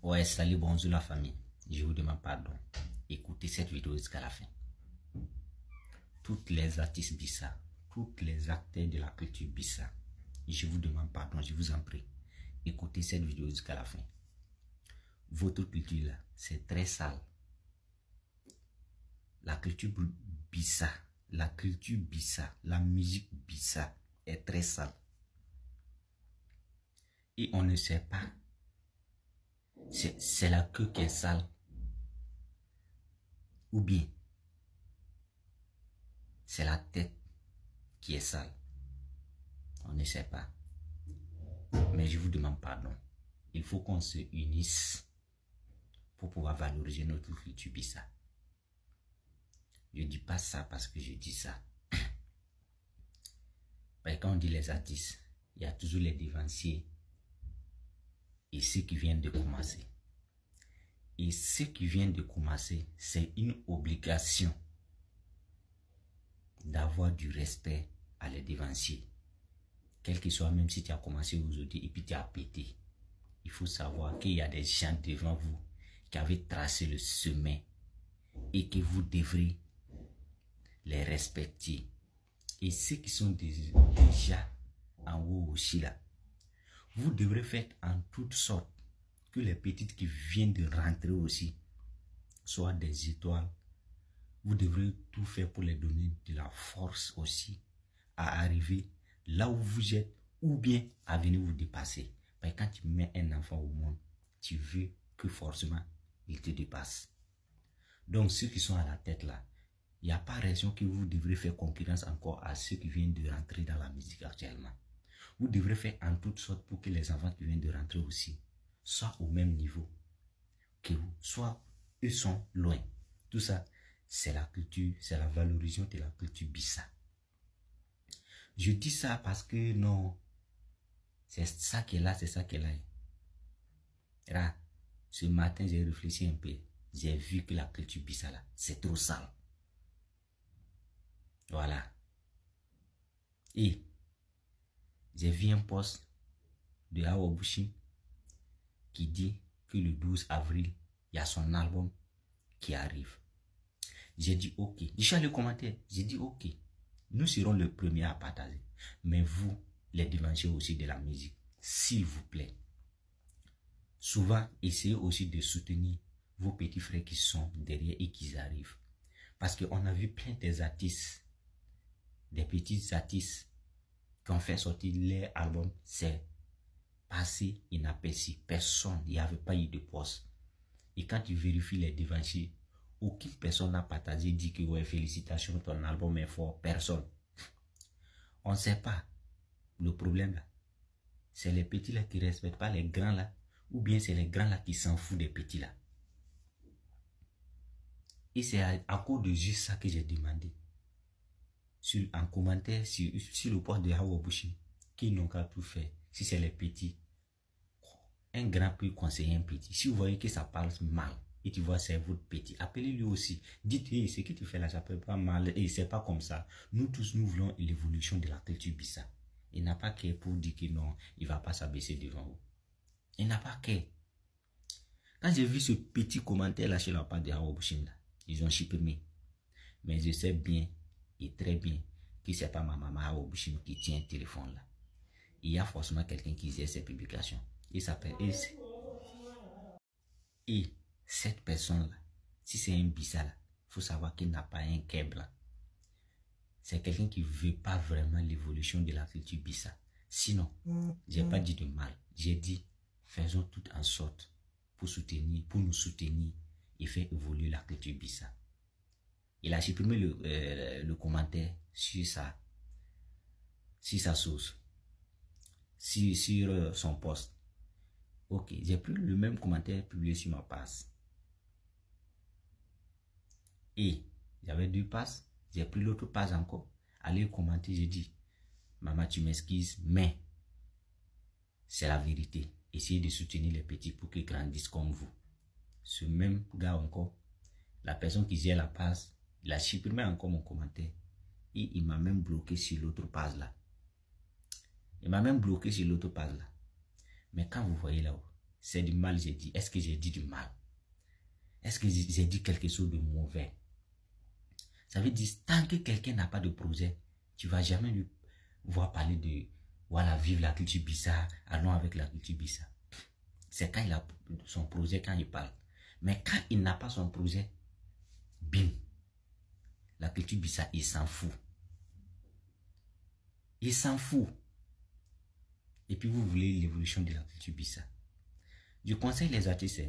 Ouais, salut, bonjour la famille. Je vous demande pardon. Écoutez cette vidéo jusqu'à la fin. Toutes les artistes Bissa, tous les acteurs de la culture Bissa, je vous demande pardon, je vous en prie. Écoutez cette vidéo jusqu'à la fin. Votre culture là, c'est très sale. La culture Bissa, la musique Bissa est très sale. Et on ne sait pas. C'est la queue qui est sale. Ou bien, c'est la tête qui est sale. On ne sait pas. Mais je vous demande pardon. Il faut qu'on se unisse pour pouvoir valoriser notre culture Bissa. Je ne dis pas ça parce que je dis ça. Mais quand on dit les artistes, il y a toujours les devanciers et ceux qui viennent de commencer. Et ceux qui viennent de commencer, c'est une obligation d'avoir du respect à les devanciers. Quel que soit, même si tu as commencé aujourd'hui et puis tu as pété. Il faut savoir qu'il y a des gens devant vous qui avaient tracé le chemin et que vous devrez les respecter. Et ceux qui sont déjà en haut aussi là, vous devrez faire en toute sorte que les petites qui viennent de rentrer aussi soient des étoiles. Vous devrez tout faire pour les donner de la force aussi à arriver là où vous êtes ou bien à venir vous dépasser. Parce que quand tu mets un enfant au monde, tu veux que forcément il te dépasse. Donc ceux qui sont à la tête là, il n'y a pas raison que vous devrez faire concurrence encore à ceux qui viennent de rentrer dans la musique actuellement. Vous devrez faire en toute sorte pour que les enfants qui viennent de rentrer aussi soient au même niveau que vous, soit eux sont loin. Tout ça, c'est la culture, c'est la valorisation de la culture Bissa. Je dis ça parce que non, c'est ça qui est là, c'est ça qui est là. Là, ce matin, j'ai réfléchi un peu. J'ai vu que la culture Bissa là, c'est trop sale. Voilà. Et j'ai vu un post de Awa Bushim qui dit que le 12 avril, il y a son album qui arrive. J'ai dit ok. Je suis allé commenter. J'ai dit ok. Nous serons les premiers à partager. Mais vous, les devanciers aussi de la musique, s'il vous plaît, souvent, essayez aussi de soutenir vos petits frères qui sont derrière et qui arrivent. Parce qu'on a vu plein des artistes, des petits artistes qui ont fait sortir leur album, c'est passé inaperçu. Personne, il n'y avait pas eu de poste. Et quand tu vérifies les devanciers, aucune personne n'a partagé, dit que ouais, félicitations, ton album est fort. Personne. On ne sait pas. Le problème là, c'est les petits là qui ne respectent pas les grands là, ou bien c'est les grands là qui s'en foutent des petits là. Et c'est à cause de juste ça que j'ai demandé. En commentaire sur le poste de Awa Bushim, qui n'ont qu'à tout faire. Si c'est les petits, un grand peut conseiller un petit. Si vous voyez que ça parle mal, et tu vois c'est votre petit, appelez-lui aussi. Dites, hey, ce que tu fais là, ça peut pas mal, et c'est pas comme ça. Nous tous, nous voulons l'évolution de la culture Bissa. Il n'a pas qu'à pour dire que non, il va pas s'abaisser devant vous. Il n'a pas qu'à. Quand j'ai vu ce petit commentaire là chez la part de Awa Bushim, ils ont supprimé. Mais je sais bien, et très bien, que c'est pas ma maman Awa Bushim qui tient un téléphone là. Il y a forcément quelqu'un qui gère ces publications. Il s'appelle et cette personne-là, si c'est un Bissa là, il faut savoir qu'il n'a pas un cœur blanc. C'est quelqu'un qui ne veut pas vraiment l'évolution de la culture Bissa. Sinon, je n'ai pas dit de mal. J'ai dit, faisons tout en sorte pour nous soutenir et faire évoluer la culture Bissa. Il a supprimé le commentaire sur sa source, sur son post. Ok, j'ai pris le même commentaire publié sur ma page. Et j'avais 2 pages, j'ai pris l'autre page encore. Allez commenter, j'ai dit, maman tu m'excuses, mais c'est la vérité. Essayez de soutenir les petits pour qu'ils grandissent comme vous. Ce même gars encore, la personne qui gère la page, il a supprimé encore mon commentaire. Et il m'a même bloqué sur l'autre page là. Mais quand vous voyez là-haut, c'est du mal j'ai dit? Est-ce que j'ai dit du mal? Est-ce que j'ai dit quelque chose de mauvais? Ça veut dire, tant que quelqu'un n'a pas de projet, tu ne vas jamais lui voir parler de, voilà, vive la culture Bissa, allons avec la culture Bissa. C'est quand il a son projet, quand il parle. Mais quand il n'a pas son projet, bim, la culture Bissa, il s'en fout. Il s'en fout. Et puis vous voulez l'évolution de la culture Bissa. Je conseille les artistes,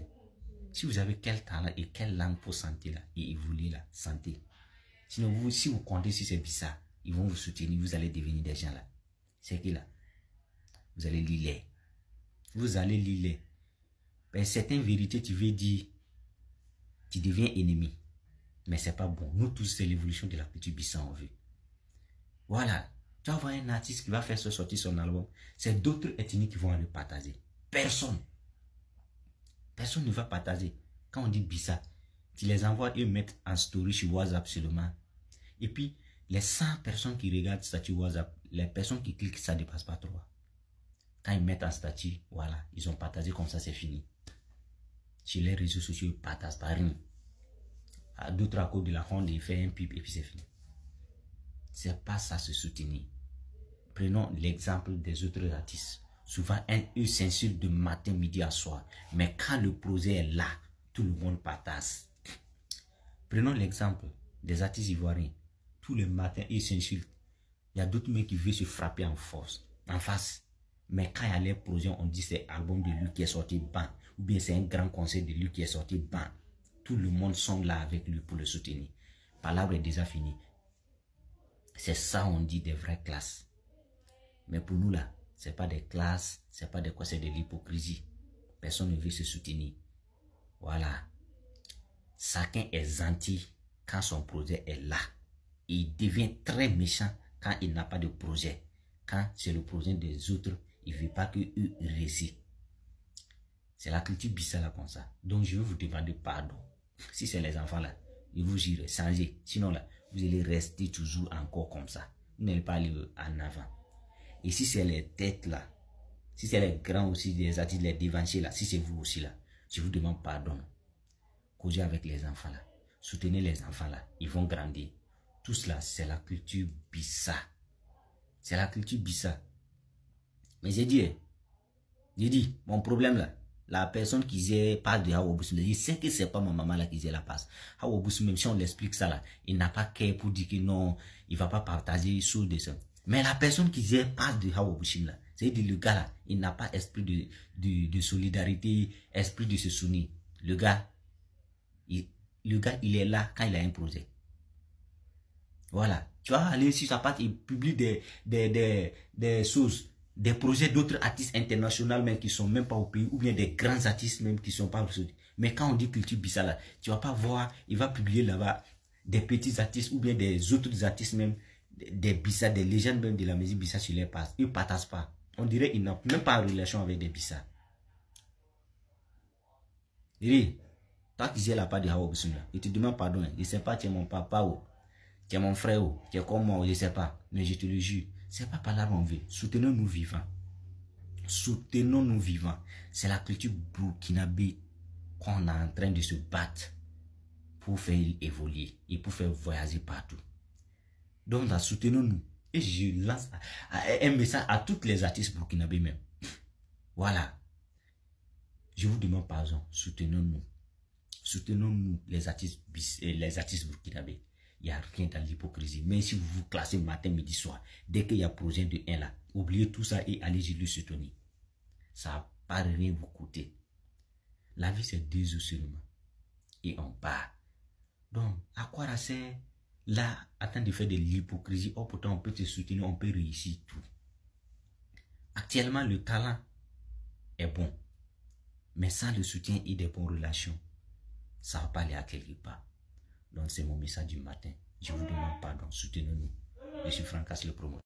si vous avez quel talent et quelle langue pour santé là, et vous voulez la santé. Sinon, vous, si vous comptez sur ces Bissa, ils vont vous soutenir, vous allez devenir des gens là. C'est qui là? Vous allez lire. Vous allez lire. Ben, certaines vérités, tu veux dire, tu deviens ennemi. Mais c'est pas bon. Nous tous, c'est l'évolution de la culture Bissa en vue. Voilà. Tu vas voir un artiste qui va faire sortir son album. C'est d'autres ethnies qui vont aller partager. Personne. Personne ne va partager. Quand on dit Bissa, tu les envoies et mettre en story sur WhatsApp seulement. Et puis, les 100 personnes qui regardent statut WhatsApp, les personnes qui cliquent, ça ne dépasse pas 3. Quand ils mettent en statut, voilà, ils ont partagé comme ça, c'est fini. Sur les réseaux sociaux, ils partagent pas rien. À d'autres à cause de la honte, ils font un pub et puis c'est fini. C'est pas ça se soutenir. Prenons l'exemple des autres artistes. Souvent, eux s'insultent de matin, midi à soir. Mais quand le projet est là, tout le monde partage. Prenons l'exemple des artistes ivoiriens. Tous les matins, ils s'insultent. Il y a d'autres mecs qui veulent se frapper en face. Mais quand il y a les projets, on dit c'est album de lui qui est sorti, ban. Ou bien c'est un grand concert de lui qui est sorti, ban. Tout le monde sont là avec lui pour le soutenir. Palabre est déjà finie. C'est ça on dit des vraies classes. Mais pour nous là, c'est pas des classes, c'est pas des quoi, c'est de l'hypocrisie. Personne ne veut se soutenir. Voilà. Chacun est gentil quand son projet est là. Il devient très méchant quand il n'a pas de projet. Quand c'est le projet des autres, il ne veut pas qu'eux réussissent. C'est la culture Bissa là comme ça. Donc je vais vous demander pardon. Si c'est les enfants là, je vous jure, changez. Sinon là, vous allez rester toujours encore comme ça. Vous n'allez pas aller en avant. Et si c'est les têtes là, si c'est les grands aussi, les artistes, les dévanciers là, si c'est vous aussi là, je vous demande pardon. Causez avec les enfants là. Soutenez les enfants là. Ils vont grandir. Tout cela, c'est la culture Bissa. C'est la culture Bissa. Mais j'ai dit, mon problème là, la personne qui disait passe de Hawa Boussou, je sais que c'est pas ma maman là qui disait la passe. Hawa Boussou, même si on l'explique ça là, il n'a pas qu'à pour dire que non, il va pas partager sur des ça. Mais la personne qui disait passe de Hawa Boussou là, c'est-à-dire le gars là, il n'a pas esprit de solidarité, esprit de se soutenir. Le gars, il est là quand il a un projet. Voilà. Tu vas aller sur sa page, il publie des choses, des projets d'autres artistes internationaux même qui sont même pas au pays, ou bien des grands artistes même qui sont pas au pays. Mais quand on dit culture Bissa là, tu vas pas voir, il va publier là-bas des petits artistes ou bien des autres artistes même, des Bissa, des légendes même de la musique Bissa sur les pages. Ils ne partagent pas. On dirait qu'ils n'ont même pas en relation avec des Bissa. Et toi qui disais la part de Hawa Boussou là, il te demande pardon. Je ne sais pas, tu es mon papa ou tu es mon frère ou tu es comme moi, je ne sais pas. Mais je te le jure, c'est pas par là qu'on veut. Soutenons-nous vivants. Soutenons-nous vivants. C'est la culture burkinabé qu'on est en train de se battre pour faire évoluer et pour faire voyager partout. Donc, soutenons-nous. Et je lance un message à tous les artistes burkinabés même. Voilà. Je vous demande pardon. Soutenons-nous. Soutenons-nous les artistes burkinabés. Il n'y a rien dans l'hypocrisie. Mais si vous vous classez matin, midi, soir, dès qu'il y a projet de 1 là, oubliez tout ça et allez le soutenir. Ça ne va pas rien vous coûter. La vie, c'est 2 jours seulement. Et on part. Donc, à quoi ça sert là, en train de faire de l'hypocrisie? Oh, pourtant, on peut te soutenir, on peut réussir tout. Actuellement, le talent est bon. Mais sans le soutien et des bonnes relations, ça ne va pas aller à quelque part. Donc, c'est mon message du matin. Je vous demande pardon. Soutenez-nous. Je suis Francas le promoteur.